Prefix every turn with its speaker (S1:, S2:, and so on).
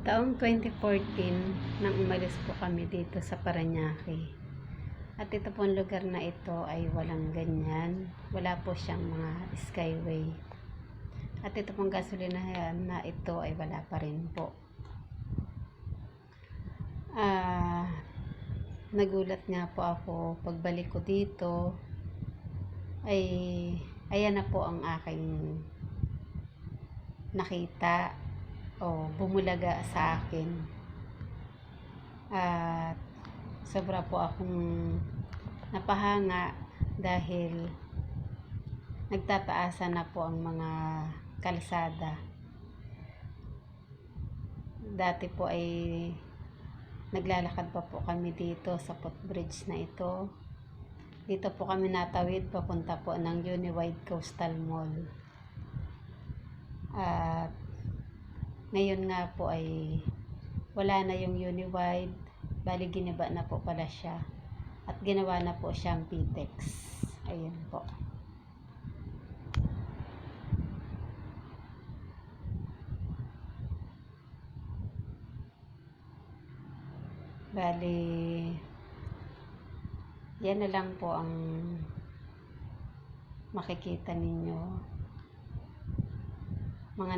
S1: Taong 2014 nang umalis po kami dito sa Parañaque. At ito pong lugar na ito ay walang ganyan. Wala po siyang mga skyway. At ito pong gasolinahan na ito ay wala pa rin po. Nagulat nga po ako pagbalik ko dito ay ayan na po ang aking nakita o bumulaga sa akin. At sobra po akong napahanga dahil nagtataasan na po ang mga kalsada. Dati po ay naglalakad pa po kami dito sa footbridge na ito. Dito po kami natawid papunta po ng Uniwide Coastal Mall. At ngayon nga po ay wala na yung Uniwide, bali giniba na po pala siya at ginawa na po siyang PTEX. Ayun po. Bali yan na lang po ang makikita ninyo, mga